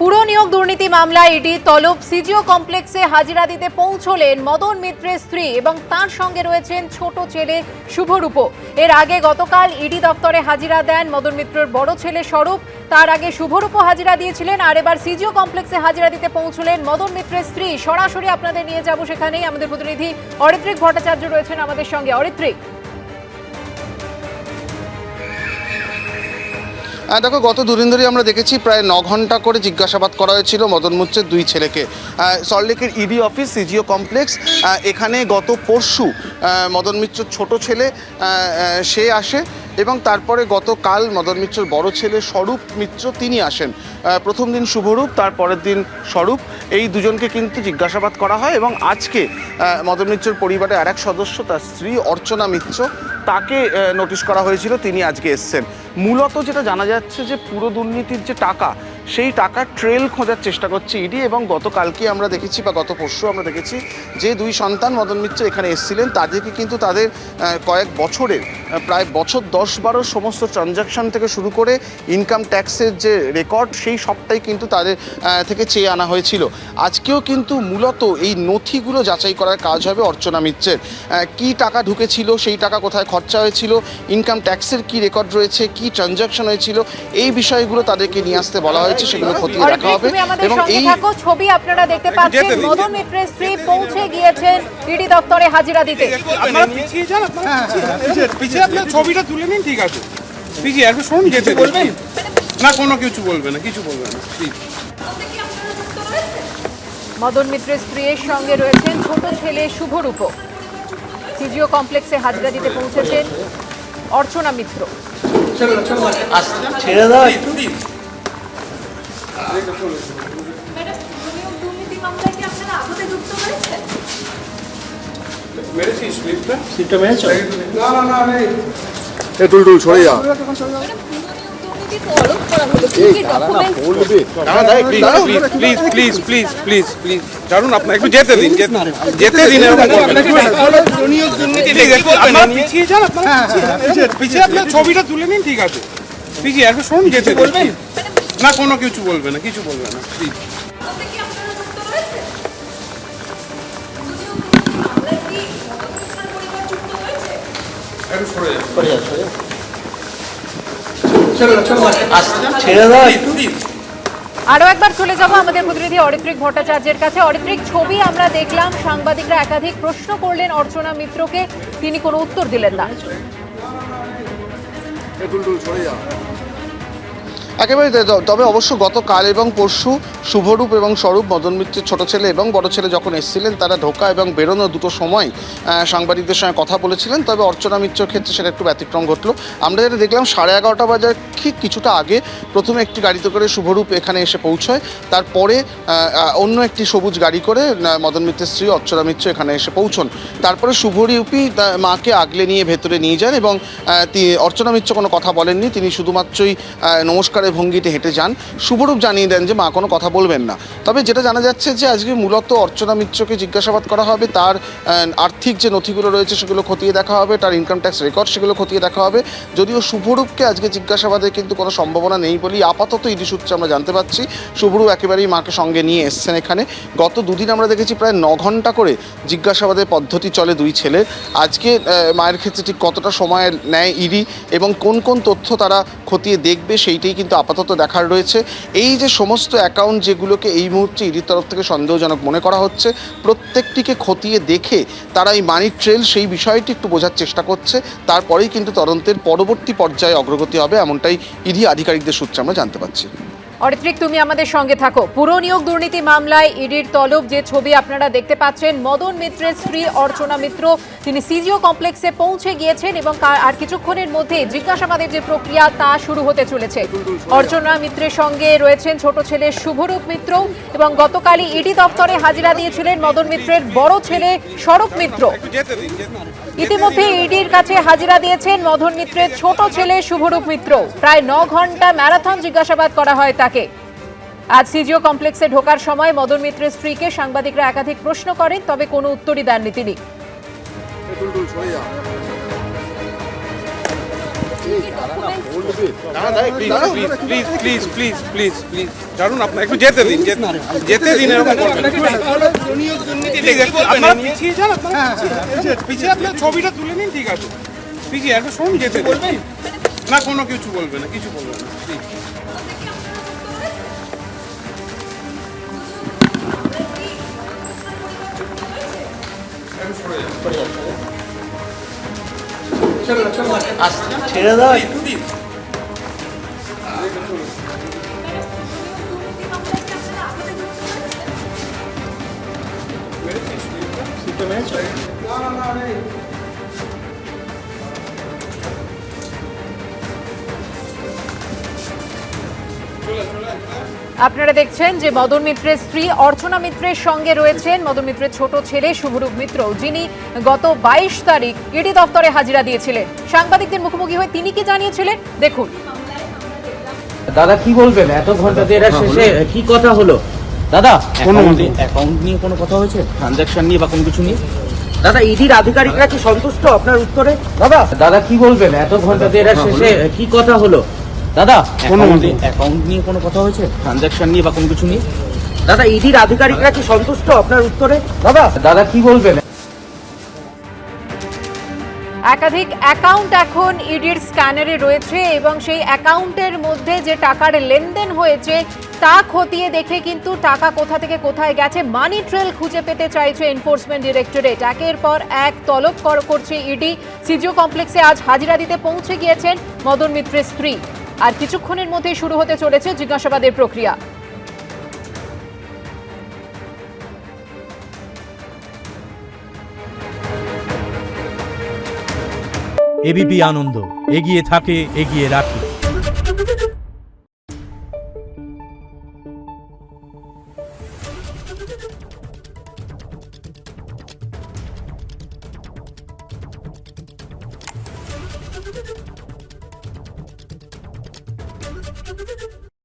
পুরো নিয়োগ দুর্নীতি মামলায় ইডি তলব সিজিও কমপ্লেক্সে হাজিরা দিতে পৌঁছলেন মদন মিত্রের স্ত্রী এবং তার সঙ্গে রয়েছেন ছোট ছেলে শুভরূপ। এর আগে গতকাল ইডি দপ্তরে হাজিরা দেন মদন মিত্রের বড় ছেলে স্বরূপ। তার আগে শুভরূপ হাজিরা দিয়েছিলেন, আর এবার সিজিও কমপ্লেক্সে হাজিরা দিতে পৌঁছলেন মদন মিত্রের স্ত্রী। সরাসরি আপনাদের নিয়ে যাব সেখানেই। আমাদের প্রতিনিধি অরিত্রিক ভট্টাচার্য রয়েছেন আমাদের সঙ্গে। অরিত্রিক, দেখো, গত দুদিন ধরে আমরা দেখেছি প্রায় 9 ঘন্টা করে জিজ্ঞাসাবাদ করা হয়েছিল মদন মিত্রের দুই ছেলেকে। সল্টলেকের ইডি অফিস সিজিও কমপ্লেক্স, এখানে গত পরশু মদন মিত্রের ছোট ছেলে সে আসে এবং তারপরে গতকাল মদন মিত্রের বড় ছেলে স্বরূপ মিত্র তিনি আসেন। প্রথম দিন শুভরূপ, তারপরের দিন স্বরূপ, এই দুজনকে কিন্তু জিজ্ঞাসাবাদ করা হয় এবং আজকে মদন মিত্রের পরিবারের আরেক সদস্য, তার স্ত্রী অর্চনা মিত্র, তাকে নোটিশ করা হয়েছিল, তিনি আজকে এসছেন। মূলত যেটা জানা যাচ্ছে যে পুরো দুর্নীতির যে টাকা, সেই টাকার ট্রেল খোঁজার চেষ্টা করছে ইডি। এবং গতকালকে আমরা দেখেছি বা গত পরশু আমরা দেখেছি যে দুই সন্তান মদন মিত্র এখানে এসেছিলেন, তাদেরকে কিন্তু তাদের কয়েক বছরের প্রায় বছর 10-12 সমস্ত ট্রানজাকশন থেকে শুরু করে ইনকাম ট্যাক্সের যে রেকর্ড, সেই সবটাই কিন্তু তাদের থেকে চেয়ে আনা হয়েছিল। আজকেও কিন্তু মূলত এই নথিগুলো যাচাই করার কাজ হবে অর্চনা মিত্রের। কী টাকা ঢুকেছিল, সেই টাকা কোথায় খরচা হয়েছিল, ইনকাম ট্যাক্সের কী রেকর্ড রয়েছে, কী ট্রানজাকশন হয়েছিল, এই বিষয়গুলো তাদেরকে নিয়ে আসতে বলা হয়েছে, সেগুলো খতিয়ে দেখা হবে। এবং এই ছবি আপনারা দেখতে পাচ্ছেন, মদন মিত্রের স্ত্রী পৌঁছে গিয়েছেন ইডি দপ্তরে হাজিরা দিতে। আপনারা পিছিয়ে যান, পিছিয়ে আপনারা ছবিটা তুলে নিন, ঠিক আছে? পিছিয়ে একটু শুনুন, যেতে বলবেন না, কোনো কিছু বলবে না, কিছু বলবে না, প্লিজ। মদন মিত্রের স্ত্রীর সঙ্গে রয়েছেন ছোট ছেলে শুভরূপ। সিজিও কমপ্লেক্সে হাজিরা দিতে পৌঁছেছেন অর্চনা মিত্র। ছেড়ে দাও একটু। সরে যা। প্লিজ জানুন, আপনার একটু যেতে দিন, যেতে দিন। পিছিয়ে যান, পিছিয়ে আপনার ছবিটা তুলে নিন, ঠিক আছে? পিছিয়ে একটু শুনুন, যেতে বলবেন না, কোনো কিছু বলবে না, কিছু বলবে না, প্লিজ। ছেড়ে দাও একটু। আরো একবার চলে যাব আমাদের প্রতিনিধি অরিত্রিক ভট্টাচার্যের কাছে। অরিত্রিক, ছবি আমরা দেখলাম, সাংবাদিকরা একাধিক প্রশ্ন করলেন অর্চনা মিত্রকে, তিনি কোনো উত্তর দিলেন না। একেবারে। তবে অবশ্য গতকাল এবং পরশু শুভরূপ এবং স্বরূপ, মদন মিত্রের ছোট ছেলে এবং বড় ছেলে যখন এসেছিলেন, তারা ঢোকা এবং বেরোনো দুটো সময় সাংবাদিকদের সঙ্গে কথা বলেছিলেন। তবে অর্চনা মিত্রের ক্ষেত্রে সেটা একটু ব্যতিক্রম ঘটলো। আমরা যেটা দেখলাম, 11:30 বাজার ঠিক কিছুটা আগে প্রথমে একটি গাড়িতে করে শুভরূপ এখানে এসে পৌঁছয়, তারপরে অন্য একটি সবুজ গাড়ি করে মদন মিত্রের স্ত্রী অর্চনা মিত্র এখানে এসে পৌঁছন। তারপরে শুভরূপই মাকে আগলে নিয়ে ভেতরে নিয়ে যান এবং অর্চনা মিত্র কোনো কথা বলেননি, তিনি শুধুমাত্রই নমস্কার ভঙ্গিতে হেঁটে যান। শুভরূপ জানিয়ে দেন যে মা কোনো কথা বলবেন না। তবে যেটা জানা যাচ্ছে যে আজকে মূলত অর্চনা মিত্রকে জিজ্ঞাসাবাদ করা হবে, তার আর্থিক যে নথিগুলো রয়েছে সেগুলো খতিয়ে দেখা হবে, তার ইনকাম ট্যাক্স রেকর্ড সেগুলো খতিয়ে দেখা হবে। যদিও শুভরূপকে আজকে জিজ্ঞাসাবাদে কিন্তু কোনো সম্ভাবনা নেই বলেই আপাতত ইডি সূত্রে আমরা জানতে পারছি। শুভরূপ একেবারেই মাকে সঙ্গে নিয়ে এসছেন এখানে। গত দুদিন আমরা দেখেছি প্রায় 9 ঘন্টা করে জিজ্ঞাসাবাদের পদ্ধতি চলে দুই ছেলে। আজকে মায়ের ক্ষেত্রে ঠিক কতটা সময় নেয় ইডি এবং কোন কোন তথ্য তারা খতিয়ে দেখবে, সেইটাই কিন্তু আপাতত দেখার রয়েছে। এই যে সমস্ত অ্যাকাউন্ট যেগুলোকে এই মুহূর্তে ইডির তরফ থেকে সন্দেহজনক মনে করা হচ্ছে, প্রত্যেকটিকে খতিয়ে দেখে তারা এই মানি ট্রেল, সেই বিষয়টি একটু বোঝার চেষ্টা করছে। তারপরেই কিন্তু তদন্তের পরবর্তী পর্যায়ে অগ্রগতি হবে, এমনটাই ইডি আধিকারিকদের সূত্রে আমরা জানতে পারছি। অরিত্রিক, তুমি আমাদের সঙ্গে থাকো। পুরো নিয়োগ দুর্নীতি মামলায় ইডির তলব যে ছবি আপনারা দেখতে পাচ্ছেন, মদন মিত্রের স্ত্রী অর্চনা মিত্র, তিনি সিজিও কমপ্লেক্সে পৌঁছে গিয়েছেন এবং আর কিছুক্ষণের মধ্যে জিজ্ঞাসাবাদের যে প্রক্রিয়া তা শুরু হতে চলেছে। অর্চনা মিত্রের সঙ্গে রয়েছেন ছোট ছেলে শুভরূপ মিত্র এবং গতকালই ইডি দপ্তরে হাজিরা দিয়েছিলেন মদন মিত্রের বড় ছেলে স্বরূপ মিত্র। ইতিমধ্যে ইডির কাছে হাজিরা দিয়েছেন মদন মিত্রের ছোট ছেলে শুভরূপ মিত্র। প্রায় 9 ঘন্টা ম্যারাথন জিজ্ঞাসাবাদ করা হয় তাকে। আজ সিজিও কমপ্লেক্সে ঢোকার সময় মদন মিত্রের স্ত্রীকে সাংবাদিকরা একাধিক প্রশ্ন করেন, তবে কোনো উত্তরই দেননি তিনি। Please please please please please ছাড়ুন, আপনার একটু যেতে দিন, যেতে দিন। এরকম করবেন না। Please, আপনারা পিছিয়ে যান, পিছিয়ে আপনার ছবিটা তুলে নিন, ঠিক আছে? পিছিয়ে একটু শুনুন, যেতে দিন। না কোনো কিছু বলবে না, কিছু বলবে না, প্লিজ। ছেড়ে দাও। আপনারা দেখছেন যে মদন মিত্রের স্ত্রী অর্চনা মিত্রের সঙ্গে রয়েছেন মদন মিত্রের ছোট ছেলে শুভরূপ মিত্র, যিনি গত 22 তারিখ ইডি দপ্তরে হাজিরা দিয়েছিলেন। সাংবাদিকদের মুখোমুখি হয়ে তিনি কি জানিয়েছিলেন দেখুন। দাদা কি বলবেন, এত ঘন্টা দেড়ার শেষে কি কথা হলো? দাদা অ্যাকাউন্ট নিয়ে কোনো কথা হয়েছে, ট্রানজাকশন নিয়ে বা কোনো কিছু নিয়ে? দাদা ইডির আধিকারিকরা কি সন্তুষ্ট আপনার উত্তরে? দাদা কি বলবেন, এত ঘন্টা দেড়ার শেষে কি কথা হলো? দাদা অ্যাকাউন্ট নিয়ে কোনো কথা হয়েছে, ট্রানজাকশন নিয়ে বা কোনো কিছু নিয়ে? দাদা ইডির আধিকারিকরা কি সন্তুষ্ট আপনার উত্তরে? দাদা কি বলবেন? একাধিক অ্যাকাউন্ট এখন ইডির স্ক্যানারে রয়েছে এবং সেই অ্যাকাউন্টের মধ্যে যে টাকার লেনদেন হয়েছে তা খতিয়ে দেখে কিন্তু টাকা কোথা থেকে কোথায় গেছে মানি ট্রেল খুঁজে পেতে চাইছে এনফোর্সমেন্ট ডিরেক্টরেট। একের পর এক তলব করছে ইডি। সিজিও কমপ্লেক্সে আজ হাজিরা দিতে পৌঁছে গিয়েছেন মদন মিত্রের স্ত্রী। আর কিছুক্ষণের মধ্যেই শুরু হতে চলেছে জিজ্ঞাসাবাদের প্রক্রিয়া। এবিপি আনন্দ এগিয়ে থাকে, এগিয়ে রাখে।